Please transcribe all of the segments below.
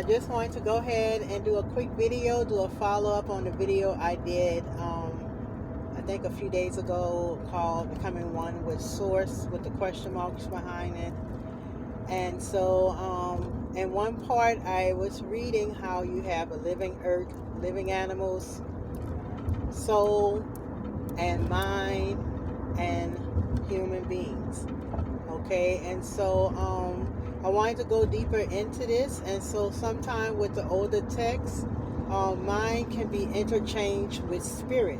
just wanted to go ahead and do a quick video, do a follow-up on the video I did, I think a few days ago, called Becoming One with Source, with the question marks behind it. And so in one part I was reading how you have a living earth, living animals, soul, and mind, and human beings. Okay, and so I wanted to go deeper into this. And so sometime with the older texts, mind can be interchanged with spirit.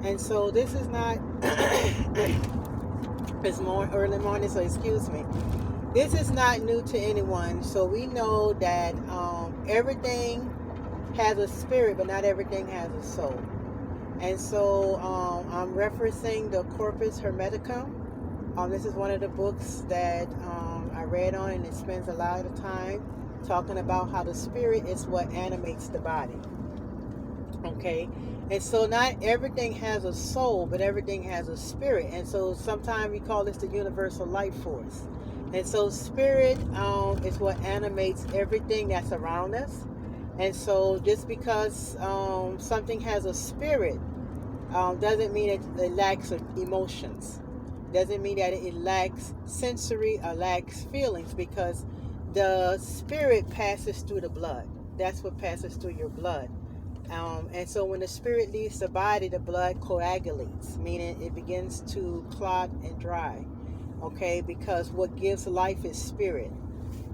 And so this is not it's more early morning, so excuse me. This is not new to anyone. So we know that everything has a spirit, but not everything has a soul. And so I'm referencing the Corpus Hermeticum. This is one of the books that I read on, and it spends a lot of time talking about how the spirit is what animates the body. Okay, and so not everything has a soul, but everything has a spirit. And so sometimes we call this the universal life force. And so spirit is what animates everything that's around us. And so just because something has a spirit doesn't mean it lacks emotions. Doesn't mean that it lacks sensory or lacks feelings, because the spirit passes through the blood. That's what passes through your blood. And so when the spirit leaves the body, the blood coagulates, meaning it begins to clot and dry. Okay, because what gives life is spirit.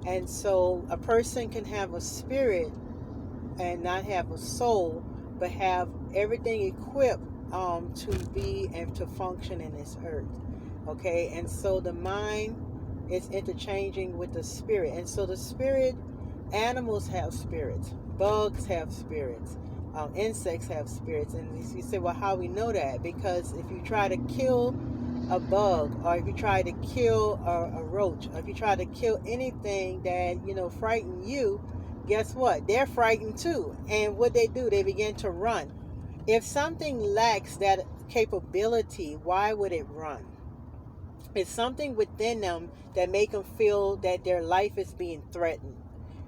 And so a person can have a spirit and not have a soul, but have everything equipped to be and to function in this earth. Okay, and so the mind is interchanging with the spirit. And so the spirit, animals have spirits, bugs have spirits, insects have spirits. And you say, well, how we know that? Because if you try to kill a bug, or if you try to kill a roach, or if you try to kill anything that frighten you, guess what? They're frightened too. And what they do, they begin to run. If something lacks that capability, why would it run? It's something within them that make them feel that their life is being threatened.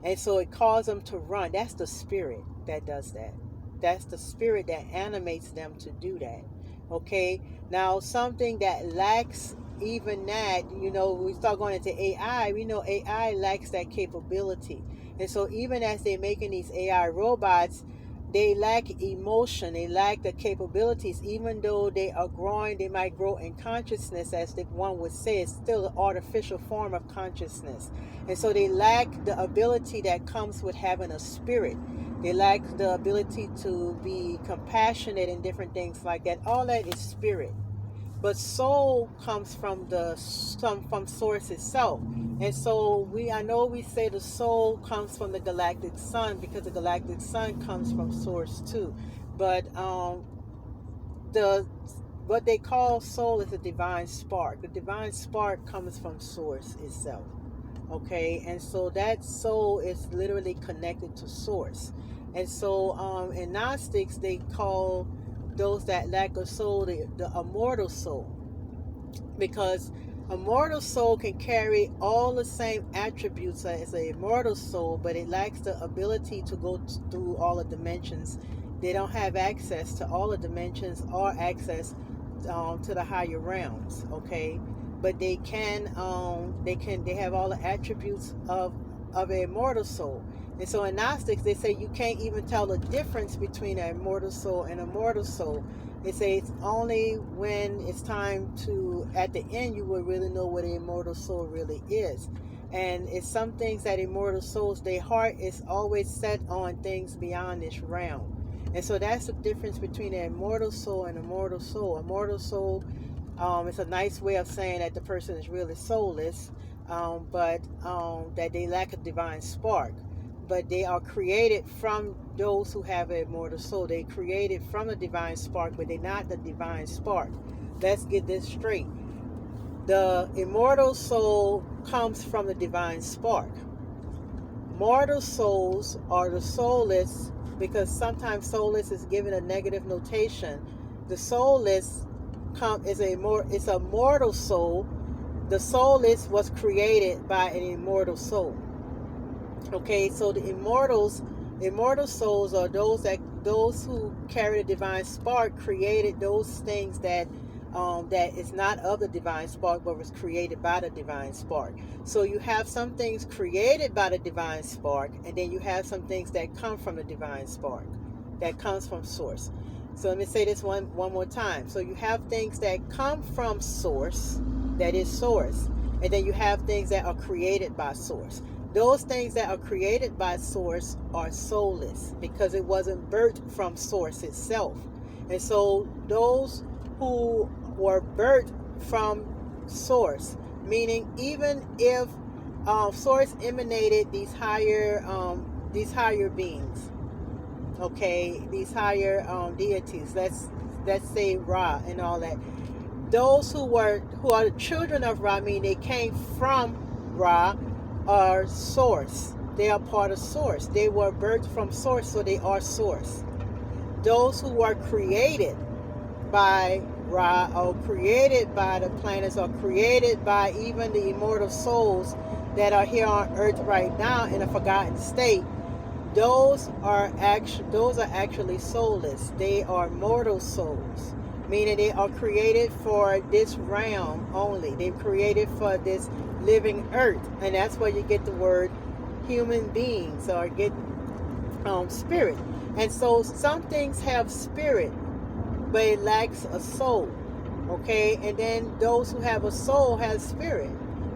And so it causes them to run. That's the spirit that does that. That's the spirit that animates them to do that. Okay? Now, something that lacks even that, we start going into AI, we know AI lacks that capability. And so even as they're making these AI robots, they lack emotion, they lack the capabilities. Even though they are growing, they might grow in consciousness, as the one would say. It's still an artificial form of consciousness. And so they lack the ability that comes with having a spirit. They lack the ability to be compassionate and different things like that. All that is spirit. But soul comes from from source itself. And so I know we say the soul comes from the galactic sun, because the galactic sun comes from source too. But what they call soul is a divine spark. The divine spark comes from source itself. Okay, and so that soul is literally connected to source. And so in Gnostics, they call those that lack a soul the immortal soul, because a mortal soul can carry all the same attributes as an immortal soul, but it lacks the ability to go through all the dimensions. They don't have access to all the dimensions or access to the higher realms. Okay, but they have all the attributes of an immortal soul. And so in Gnostics, they say you can't even tell the difference between an immortal soul and a mortal soul. They say it's only when it's time to, at the end, you will really know what an immortal soul really is. And it's some things that immortal souls, their heart is always set on things beyond this realm. And so that's the difference between an immortal soul and a mortal soul. A mortal soul, it's a nice way of saying that the person is really soulless, but that they lack a divine spark. But they are created from those who have an immortal soul. They created from the divine spark, but they're not the divine spark. Let's get this straight. The immortal soul comes from the divine spark. Mortal souls are the soulless, because sometimes soulless is given a negative notation. The soulless it's a mortal soul. The soulless was created by an immortal soul. Okay, so the immortal souls are those who carry the divine spark, created those things that is not of the divine spark, but was created by the divine spark. So you have some things created by the divine spark, and then you have some things that come from the divine spark, that comes from source. So let me say this one more time. So you have things that come from source, that is source, and then you have things that are created by source. Those things that are created by source are soulless because it wasn't birthed from source itself. And so those who were birthed from source, meaning even if source emanated these higher beings, okay, these higher deities, let's say Ra and all that, those who are the children of Ra, meaning they came from Ra, are source. They are part of source. They were birthed from source, so they are source. Those who are created by Ra, or created by the planets, or created by even the immortal souls that are here on earth right now in a forgotten state, those are actually soulless. They are mortal souls, meaning they are created for this realm only. They're created for this living earth, and that's where you get the word human beings, or get spirit. And so some things have spirit, but it lacks a soul. Okay, and then those who have a soul have spirit,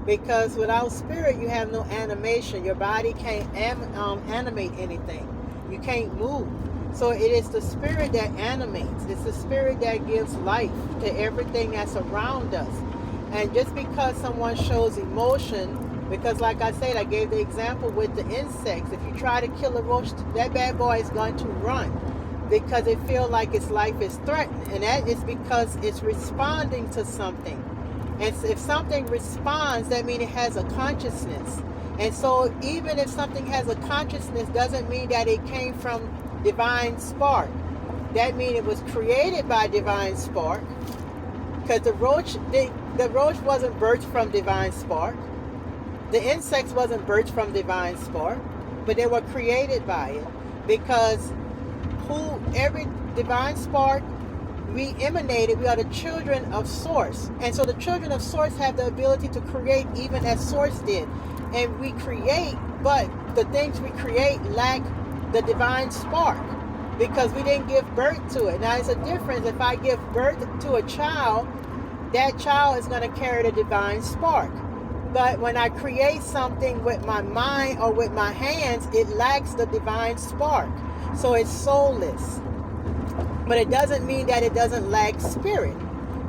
because without spirit you have no animation. Your body can't animate anything. You can't move. So it is the spirit that animates. It's the spirit that gives life to everything that's around us. And just because someone shows emotion, because like I said, I gave the example with the insects. If you try to kill a roach, that bad boy is going to run because it feels like its life is threatened. And that is because it's responding to something. And if something responds, that means it has a consciousness. And so even if something has a consciousness, doesn't mean that it came from divine spark. That means it was created by divine spark, because the roach wasn't birthed from divine spark. The insects wasn't birthed from divine spark, but they were created by it, because every divine spark we emanated, we are the children of source. And so the children of source have the ability to create even as source did. And we create, but the things we create lack the divine spark, because we didn't give birth to it. Now, it's a difference. If I give birth to a child, that child is going to carry the divine spark. But when I create something with my mind or with my hands, it lacks the divine spark. So it's soulless. But it doesn't mean that it doesn't lack spirit.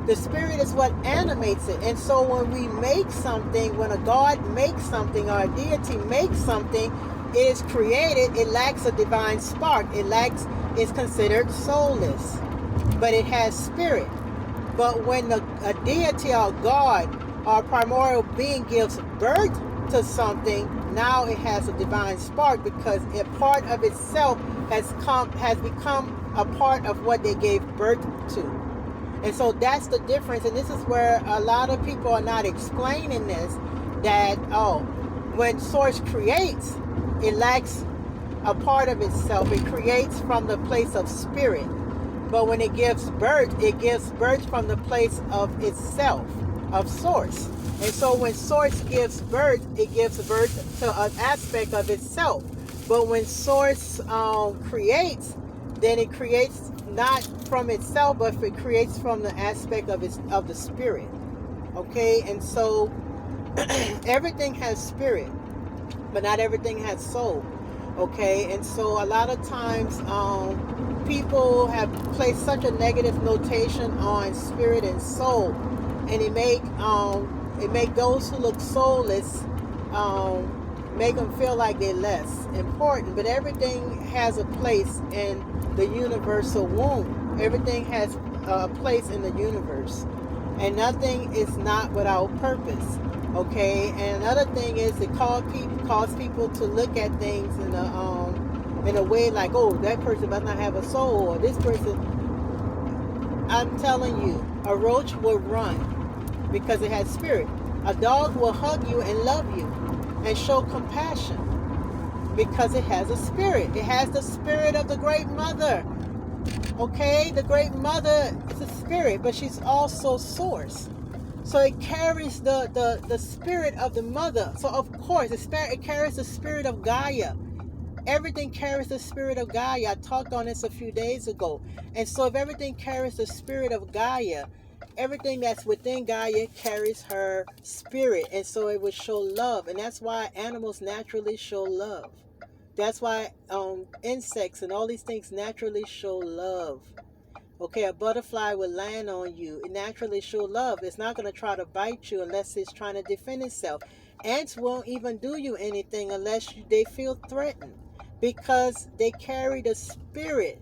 The spirit is what animates it. And so when we make something, when a god makes something or a deity makes something, it is created, it lacks a divine spark. It's considered soulless. But it has spirit. But when a deity or God or primordial being gives birth to something, now it has a divine spark, because a part of itself has become a part of what they gave birth to. And so that's the difference. And this is where a lot of people are not explaining this, that when source creates, it lacks a part of itself. It creates from the place of spirit. But when it gives birth from the place of itself, of source. And so when source gives birth, it gives birth to an aspect of itself. But when source creates, then it creates not from itself, but it creates from the aspect of the spirit. Okay, and so everything has spirit, but not everything has soul. Okay, and so a lot of times people have placed such a negative notation on spirit and soul, and it make those who look soulless make them feel like they're less important. But everything has a place in the universal womb. Everything has a place in the universe, and nothing is not without purpose. Okay, and another thing is it cause people to look at things in a way like, oh, that person does not have a soul, or this person. I'm telling you, a roach will run because it has spirit. A dog will hug you and love you and show compassion. because it has a spirit. It has the spirit of the Great Mother. Okay, the Great Mother is a spirit, but she's also source. So it carries the spirit of the mother. So of course, it carries the spirit of Gaia. Everything carries the spirit of Gaia. I talked on this a few days ago. And so if everything carries the spirit of Gaia, everything that's within Gaia carries her spirit. And so it would show love. And that's why animals naturally show love. That's why insects and all these things naturally show love. Okay, a butterfly will land on you. It naturally show love. It's not going to try to bite you unless it's trying to defend itself. Ants won't even do you anything unless they feel threatened, because they carry the spirit.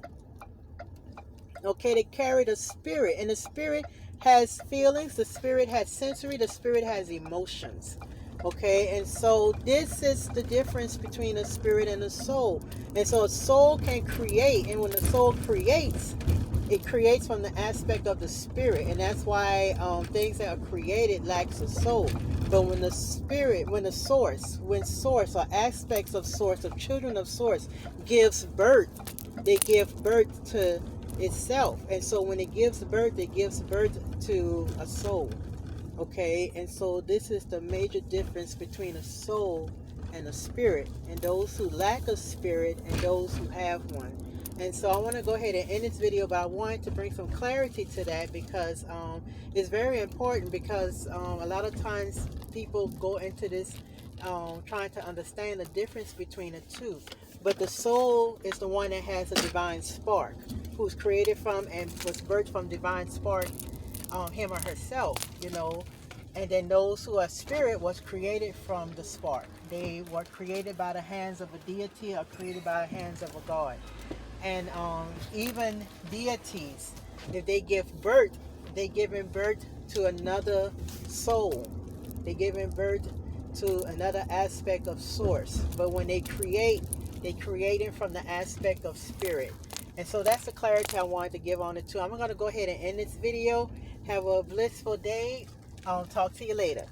Okay, they carry the spirit, and the spirit has feelings, the spirit has sensory, the spirit has emotions. Okay, and so this is the difference between a spirit and a soul. And so a soul can create, and when the soul creates, it creates from the aspect of the spirit, and that's why things that are created lacks a soul. But when the spirit, when source or aspects of source, of children of source, gives birth, they give birth to itself. And so when it gives birth to a soul. Okay, and so this is the major difference between a soul and a spirit, and those who lack a spirit and those who have one. And so I want to go ahead and end this video, but I wanted to bring some clarity to that, because it's very important, because a lot of times people go into this trying to understand the difference between the two. But the soul is the one that has a divine spark, who's created from and was birthed from divine spark, him or herself, you know. And then those who are spirit was created from the spark. They were created by the hands of a deity or created by the hands of a god. And even deities, if they give birth, they giving birth to another soul. They giving birth to another aspect of source. But when they create, they creating from the aspect of spirit. And so that's the clarity I wanted to give on it too. I'm going to go ahead and end this video. Have a blissful day. I'll talk to you later.